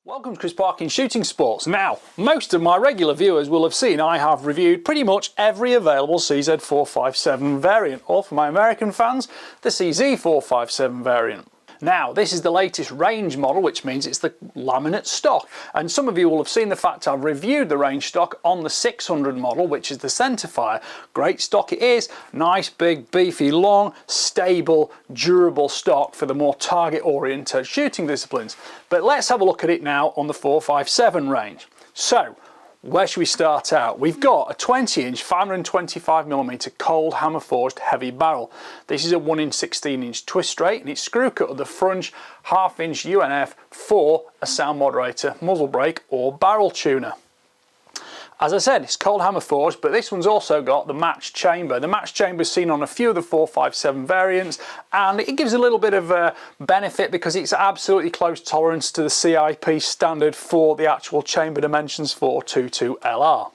Welcome to Chris Parkin Shooting Sports. Now, most of my regular viewers will have seen I have reviewed pretty much every available CZ457 variant, or for my American fans, the CZ457 variant. Now, this is the latest range model, which means it's the laminate stock. And some of you will have seen the fact I've reviewed the range stock on the 600 model, which is the centerfire. Great stock it is, nice, big, beefy, long, stable, durable stock for the more target-oriented shooting disciplines. But let's have a look at it now on the 457 range. So, where should we start out? We've got a 20-inch 525mm cold hammer forged heavy barrel. This is a 1-inch 16-inch twist straight and it's screw cut at the front, 1/2-inch UNF for a sound moderator, muzzle brake or barrel tuner. As I said, it's cold hammer forged, but this one's also got the matched chamber. The matched chamber is seen on a few of the 457 variants, and it gives a little bit of a benefit because it's absolutely close tolerance to the CIP standard for the actual chamber dimensions for 22 LR.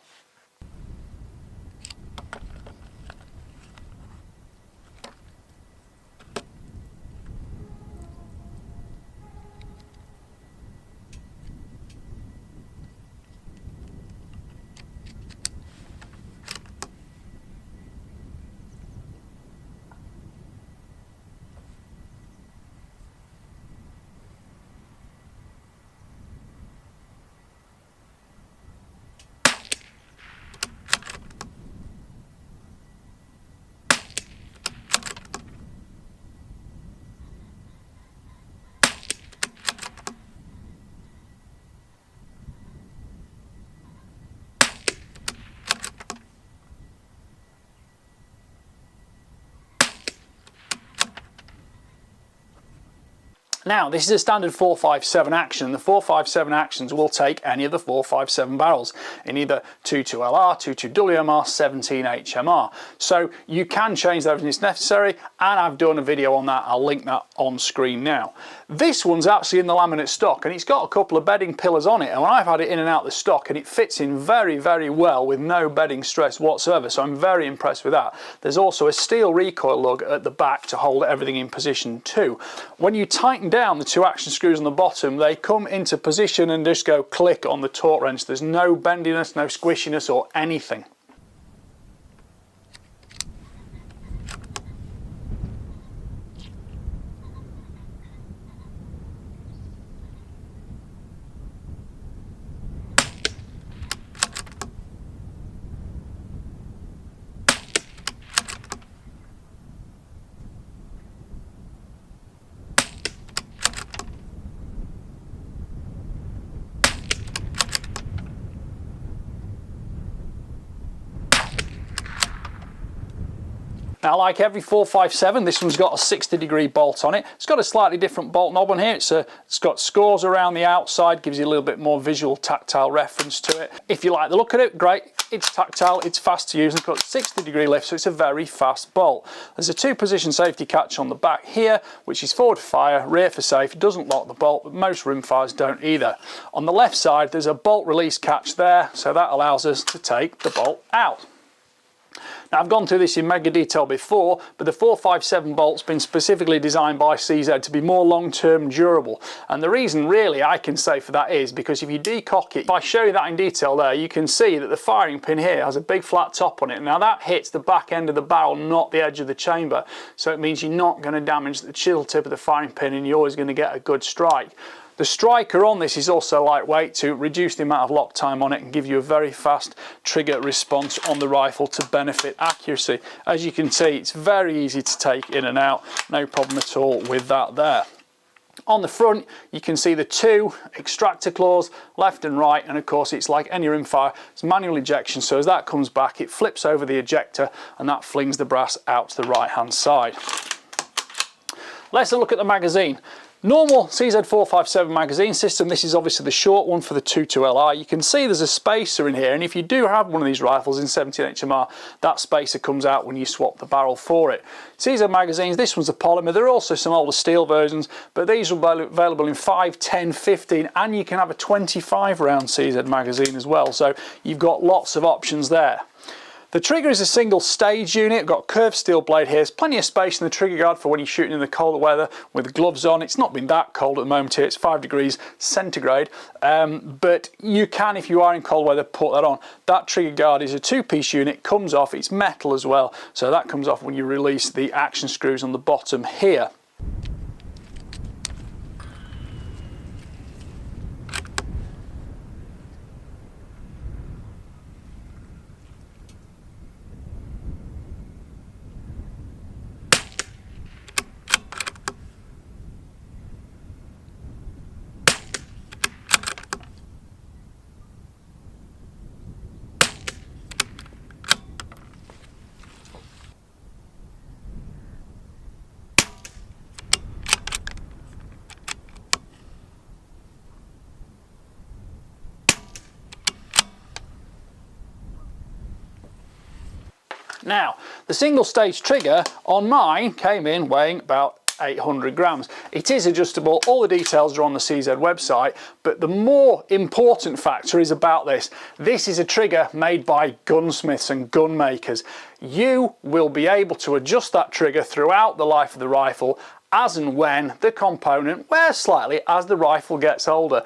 Now, this is a standard 457 action. The 457 actions will take any of the 457 barrels in either 22LR, 22WMR, 17HMR. So you can change that if it's necessary, and I've done a video on that. I'll link that on screen now. This one's actually in the laminate stock and it's got a couple of bedding pillars on it, and I've had it in and out the stock and it fits in very, very well with no bedding stress whatsoever, so I'm very impressed with that. There's also a steel recoil lug at the back to hold everything in position too. When you tighten down the two action screws on the bottom, they come into position and just go click on the torque wrench. There's no bendiness, no squishiness or anything. Now, like every 457, this one's got a 60-degree bolt on it. It's got a slightly different bolt knob on here. It's got scores around the outside, gives you a little bit more visual tactile reference to it. If you like the look of it, great. It's tactile, it's fast to use, and it's got 60-degree lift, so it's a very fast bolt. There's a 2-position safety catch on the back here, which is forward for fire, rear for safe. It doesn't lock the bolt, but most rimfires don't either. On the left side, there's a bolt release catch there, so that allows us to take the bolt out. Now, I've gone through this in mega detail before, but the 457 bolt's been specifically designed by CZ to be more long-term durable. And the reason really I can say for that is because if you decock it, if I show you that in detail there, you can see that the firing pin here has a big flat top on it. Now that hits the back end of the barrel, not the edge of the chamber. So it means you're not going to damage the chisel tip of the firing pin and you're always going to get a good strike. The striker on this is also lightweight to reduce the amount of lock time on it and give you a very fast trigger response on the rifle to benefit accuracy. As you can see, it's very easy to take in and out, no problem at all with that there. On the front, you can see the 2 extractor claws, left and right, and of course it's like any rimfire, it's manual ejection, so as that comes back it flips over the ejector and that flings the brass out to the right hand side. Let's have a look at the magazine. Normal CZ457 magazine system, this is obviously the short one for the 22LR. You can see there's a spacer in here, and if you do have one of these rifles in 17HMR, that spacer comes out when you swap the barrel for it. CZ magazines, this one's a polymer. There are also some older steel versions, but these are available in 5, 10, 15, and you can have a 25 round CZ magazine as well, so you've got lots of options there. The trigger is a single stage unit, got curved steel blade here. There's plenty of space in the trigger guard for when you're shooting in the colder weather with gloves on. It's not been that cold at the moment here, it's 5 degrees centigrade, but you can, if you are in cold weather, put that on. That trigger guard is a 2-piece unit, comes off, it's metal as well, so that comes off when you release the action screws on the bottom here. Now, the single stage trigger on mine came in weighing about 800 grams. It is adjustable, all the details are on the CZ website, but the more important factor is about this. This is a trigger made by gunsmiths and gun makers. You will be able to adjust that trigger throughout the life of the rifle as and when the component wears slightly as the rifle gets older.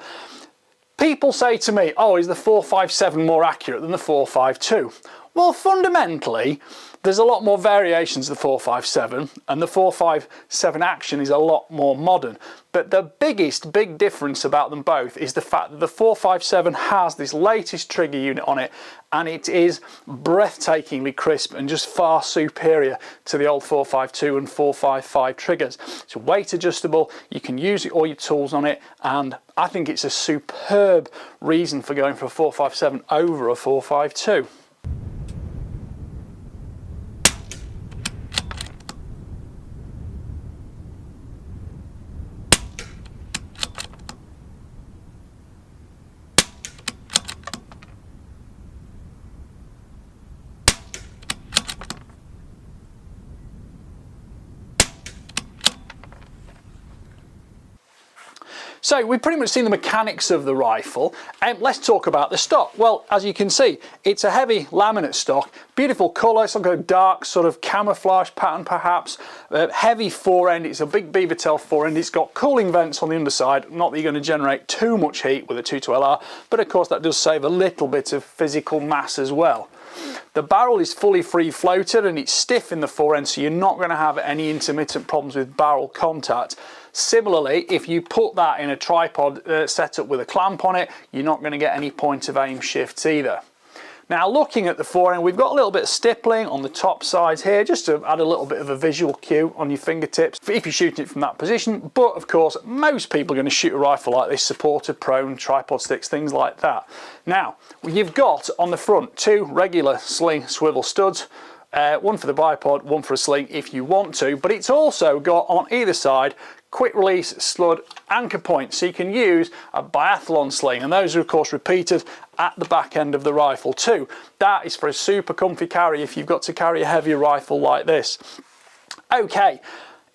People say to me, oh, is the 457 more accurate than the 452? Well, fundamentally, there's a lot more variations of the 457, and the 457 action is a lot more modern. But the big difference about them both is the fact that the 457 has this latest trigger unit on it, and it is breathtakingly crisp and just far superior to the old 452 and 455 triggers. It's weight adjustable, you can use all your tools on it, and I think it's a superb reason for going for a 457 over a 452. So we've pretty much seen the mechanics of the rifle, and let's talk about the stock. Well, as you can see, it's a heavy laminate stock, beautiful colour, it's like a dark sort of camouflage pattern perhaps, heavy forend, it's a big beaver tail forend, it's got cooling vents on the underside, not that you're going to generate too much heat with a 22LR, but of course that does save a little bit of physical mass as well. The barrel is fully free floated and it's stiff in the forend, so you're not going to have any intermittent problems with barrel contact. Similarly, if you put that in a tripod setup with a clamp on it, you're not going to get any point of aim shifts either. Now, looking at the forend, we've got a little bit of stippling on the top sides here, just to add a little bit of a visual cue on your fingertips if you're shooting it from that position. But of course, most people are going to shoot a rifle like this, supported, prone, tripod sticks, things like that. Now, you've got on the front 2 regular sling swivel studs, one for the bipod, one for a sling if you want to, but it's also got on either side quick release slud anchor points, so you can use a biathlon sling, and those are of course repeated at the back end of the rifle too. That is for a super comfy carry if you've got to carry a heavier rifle like this. Okay,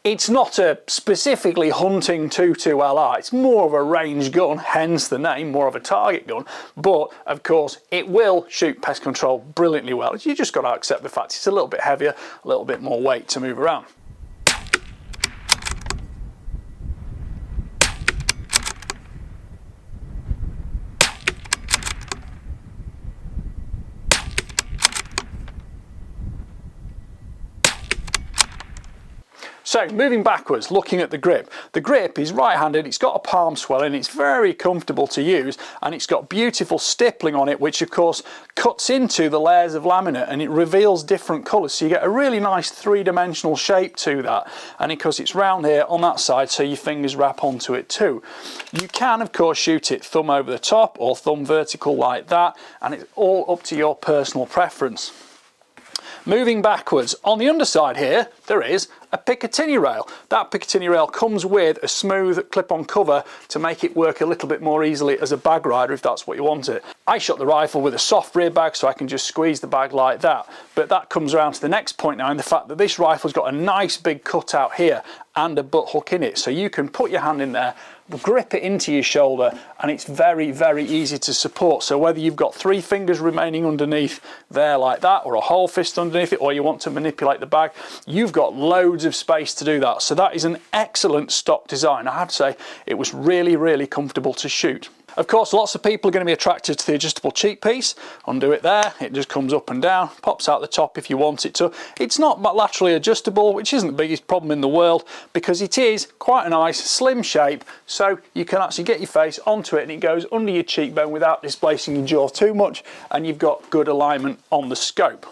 it's not a specifically hunting 22LR, it's more of a range gun, hence the name, more of a target gun, but of course it will shoot pest control brilliantly well. You just got to accept the fact it's a little bit heavier, a little bit more weight to move around. So moving backwards, looking at the grip. The grip is right-handed, it's got a palm swelling, it's very comfortable to use, and it's got beautiful stippling on it, which of course cuts into the layers of laminate and it reveals different colours, so you get a really nice 3-dimensional shape to that. And because it's round here on that side, so your fingers wrap onto it too. You can of course shoot it thumb over the top or thumb vertical like that, and it's all up to your personal preference. Moving backwards, on the underside here, there is a a Picatinny rail. That Picatinny rail comes with a smooth clip-on cover to make it work a little bit more easily as a bag rider if that's what you want it. I shot the rifle with a soft rear bag so I can just squeeze the bag like that, but that comes around to the next point now in the fact that this rifle's got a nice big cutout here and a butt hook in it, so you can put your hand in there, grip it into your shoulder, and it's very, very easy to support. So whether you've got 3 fingers remaining underneath there like that, or a whole fist underneath it, or you want to manipulate the bag, you've got loads of space to do that. So that is an excellent stock design. I have to say it was really, really comfortable to shoot. Of course, lots of people are going to be attracted to the adjustable cheek piece. Undo it there, it just comes up and down, pops out the top if you want it to. It's not laterally adjustable, which isn't the biggest problem in the world, because it is quite a nice slim shape, so you can actually get your face onto it and it goes under your cheekbone without displacing your jaw too much, and you've got good alignment on the scope.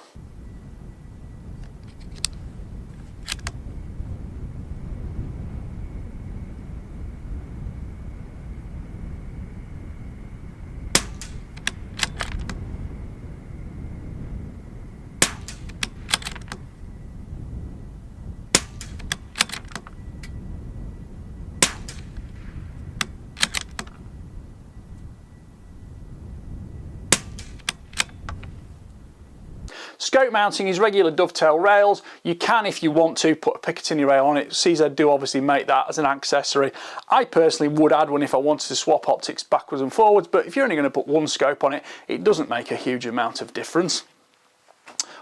Scope mounting is regular dovetail rails. You can, if you want to, put a Picatinny rail on it. CZ do obviously make that as an accessory. I personally would add one if I wanted to swap optics backwards and forwards, but if you're only going to put one scope on it, it doesn't make a huge amount of difference.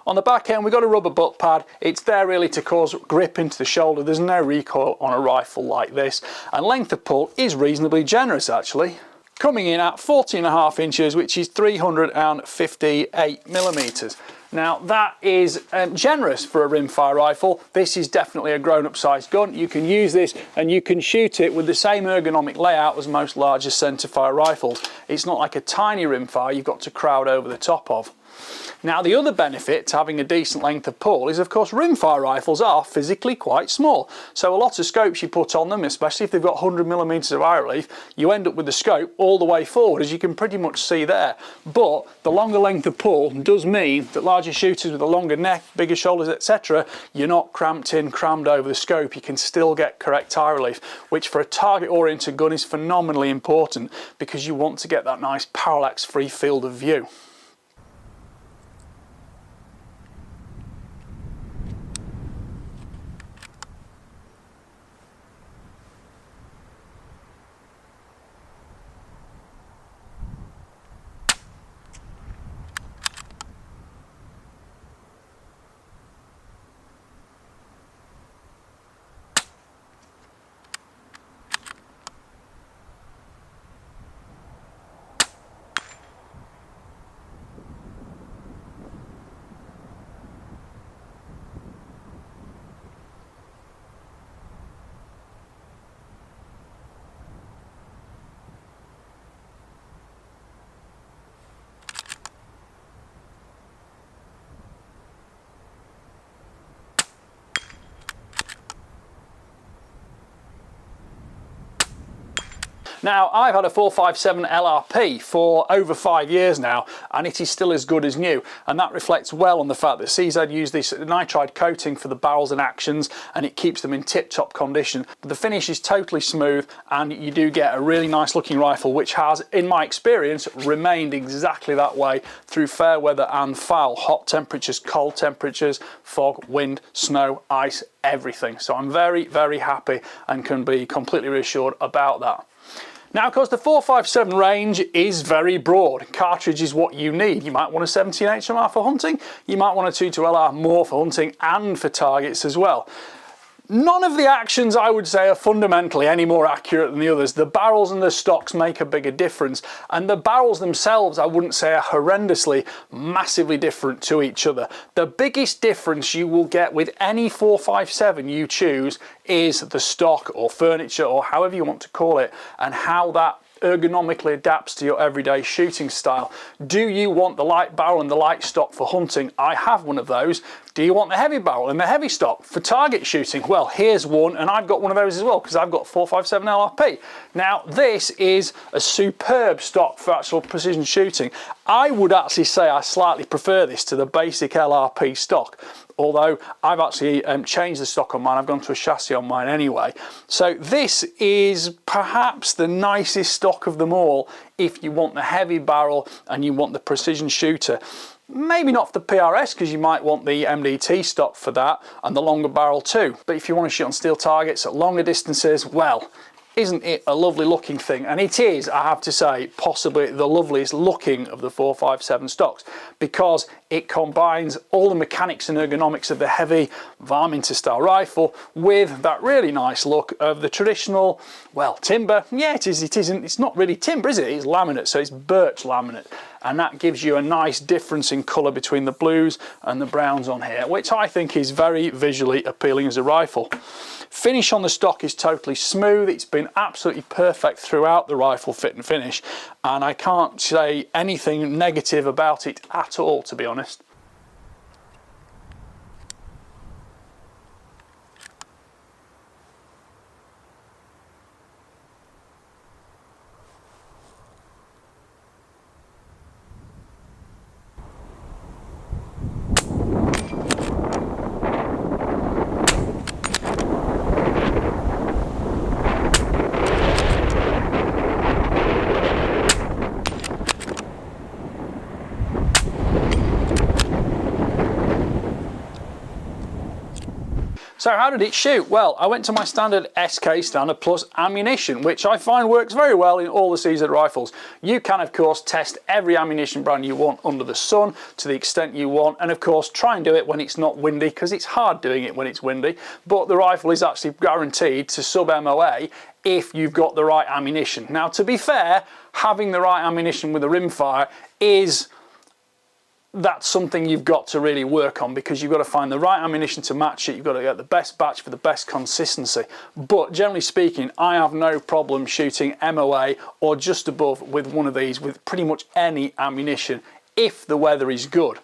On the back end, we've got a rubber butt pad. It's there really to cause grip into the shoulder. There's no recoil on a rifle like this, and length of pull is reasonably generous actually, coming in at 14.5 inches, which is 358 millimeters. Now that is generous for a rimfire rifle. This is definitely a grown-up sized gun. You can use this and you can shoot it with the same ergonomic layout as most larger centerfire rifles. It's not like a tiny rimfire you've got to crowd over the top of. Now the other benefit to having a decent length of pull is of course rimfire rifles are physically quite small, so a lot of scopes you put on them, especially if they've got 100mm of eye relief, you end up with the scope all the way forward, as you can pretty much see there. But the longer length of pull does mean that larger shooters with a longer neck, bigger shoulders, etc., you're not cramped in, crammed over the scope. You can still get correct eye relief, which for a target oriented gun is phenomenally important because you want to get that nice parallax free field of view. Now, I've had a 457 LRP for over 5 years now, and it is still as good as new, and that reflects well on the fact that CZ use this nitride coating for the barrels and actions, and it keeps them in tip-top condition. The finish is totally smooth, and you do get a really nice looking rifle, which has, in my experience, remained exactly that way through fair weather and foul, hot temperatures, cold temperatures, fog, wind, snow, ice, everything. So I'm very, very happy and can be completely reassured about that. Now, of course, the 457 range is very broad. Cartridge is what you need. You might want a 17 HMR for hunting. You might want a 22LR more for hunting and for targets as well. None of the actions, I would say, are fundamentally any more accurate than the others. The barrels and the stocks make a bigger difference, and the barrels themselves, I wouldn't say, are horrendously, massively different to each other. The biggest difference you will get with any 457 you choose is the stock or furniture or however you want to call it, and how that ergonomically adapts to your everyday shooting style. Do you want the light barrel and the light stock for hunting? I have one of those. Do you want the heavy barrel and the heavy stock for target shooting? Well, here's one, and I've got one of those as well because I've got 457 LRP. Now, this is a superb stock for actual precision shooting. I would actually say I slightly prefer this to the basic LRP stock, although I've actually changed the stock on mine. I've gone to a chassis on mine anyway. So this is perhaps the nicest stock of them all if you want the heavy barrel and you want the precision shooter. Maybe not for the PRS because you might want the MDT stock for that and the longer barrel too. But if you want to shoot on steel targets at longer distances, well, isn't it a lovely looking thing? And it is, I have to say, possibly the loveliest looking of the 457 stocks because it combines all the mechanics and ergonomics of the heavy Varminter style rifle with that really nice look of the traditional, well, timber. Yeah, it is, it isn't, it's not really timber, is it? It's laminate, so it's birch laminate. And that gives you a nice difference in colour between the blues and the browns on here, which I think is very visually appealing as a rifle. Finish on the stock is totally smooth. It's been absolutely perfect throughout the rifle fit and finish, and I can't say anything negative about it at all, to be honest. So how did it shoot? Well, I went to my standard SK standard plus ammunition, which I find works very well in all the CZ rifles. You can, of course, test every ammunition brand you want under the sun to the extent you want, and of course try and do it when it's not windy, because it's hard doing it when it's windy, but the rifle is actually guaranteed to sub MOA if you've got the right ammunition. Now, to be fair, having the right ammunition with a rimfire that's something you've got to really work on, because you've got to find the right ammunition to match it. You've got to get the best batch for the best consistency. But generally speaking, I have no problem shooting MOA or just above with one of these with pretty much any ammunition if the weather is good.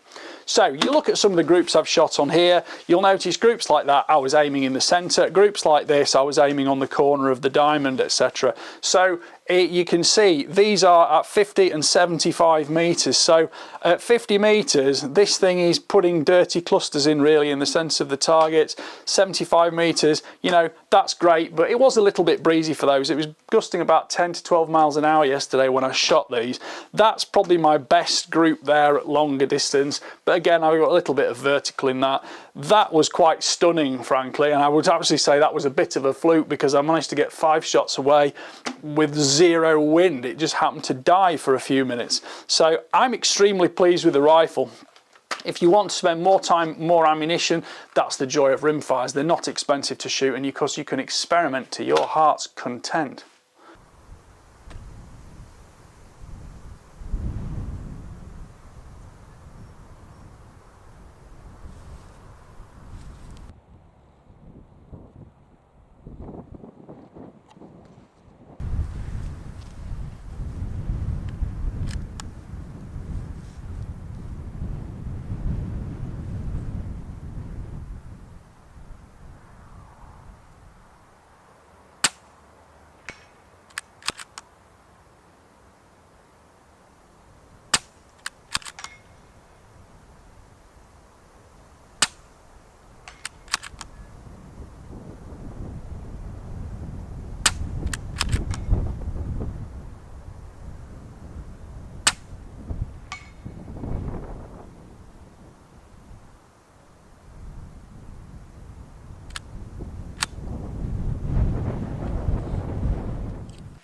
So you look at some of the groups I've shot on here, you'll notice groups like that I was aiming in the centre, groups like this I was aiming on the corner of the diamond, etc. So you can see these are at 50 and 75 metres. So at 50 metres, this thing is putting dirty clusters in really in the sense of the targets. 75 metres, you know, that's great, but it was a little bit breezy for those. It was gusting about 10 to 12 miles an hour yesterday when I shot these. That's probably my best group there at longer distance. But again, I've got a little bit of vertical in that. That was quite stunning, frankly, and I would actually say that was a bit of a fluke because I managed to get 5 shots away with 0 wind. It just happened to die for a few minutes. So I'm extremely pleased with the rifle. If you want to spend more time, more ammunition, that's the joy of rimfires. They're not expensive to shoot, and of course you can experiment to your heart's content.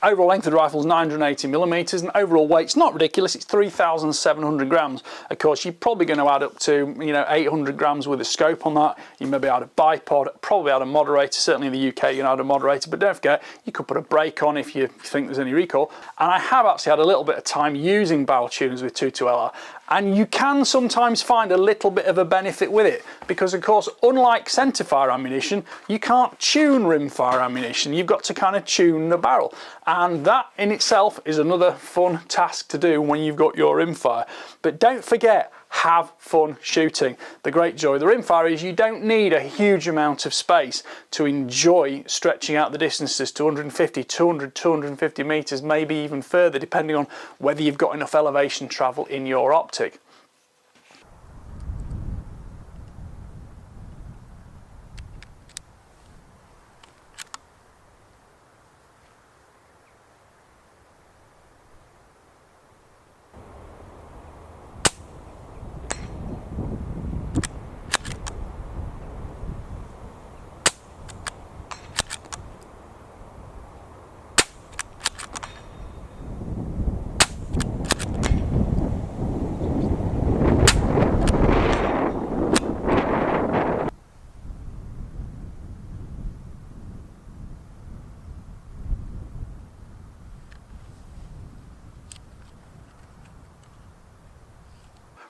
Overall length of the rifle is 980mm, and overall weight's not ridiculous. It's 3,700 grams. Of course, you're probably going to add up to 800 grams with a scope on that. You maybe add a bipod, probably add a moderator. Certainly in the UK, you can add a moderator, but don't forget you could put a brake on if you think there's any recoil. And I have actually had a little bit of time using barrel tuners with 22LR, and you can sometimes find a little bit of a benefit with it because, of course, unlike centerfire ammunition, you can't tune rimfire ammunition. You've got to kind of tune the barrel, and that in itself is another fun task to do when you've got your rimfire. But don't forget, have fun shooting. The great joy of the rimfire is you don't need a huge amount of space to enjoy stretching out the distances to 150, 200, 250 meters, maybe even further, depending on whether you've got enough elevation travel in your optic.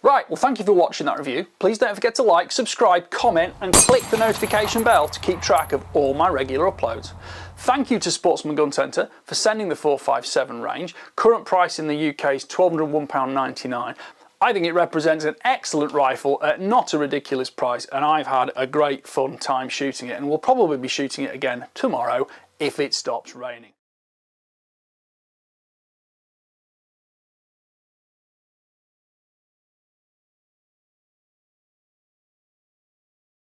Right, well thank you for watching that review. Please don't forget to like, subscribe, comment and click the notification bell to keep track of all my regular uploads. Thank you to Sportsman Gun Centre for sending the 457 range. Current price in the UK is £1,201.99. I think it represents an excellent rifle at not a ridiculous price, and I've had a great fun time shooting it, and we'll probably be shooting it again tomorrow if it stops raining.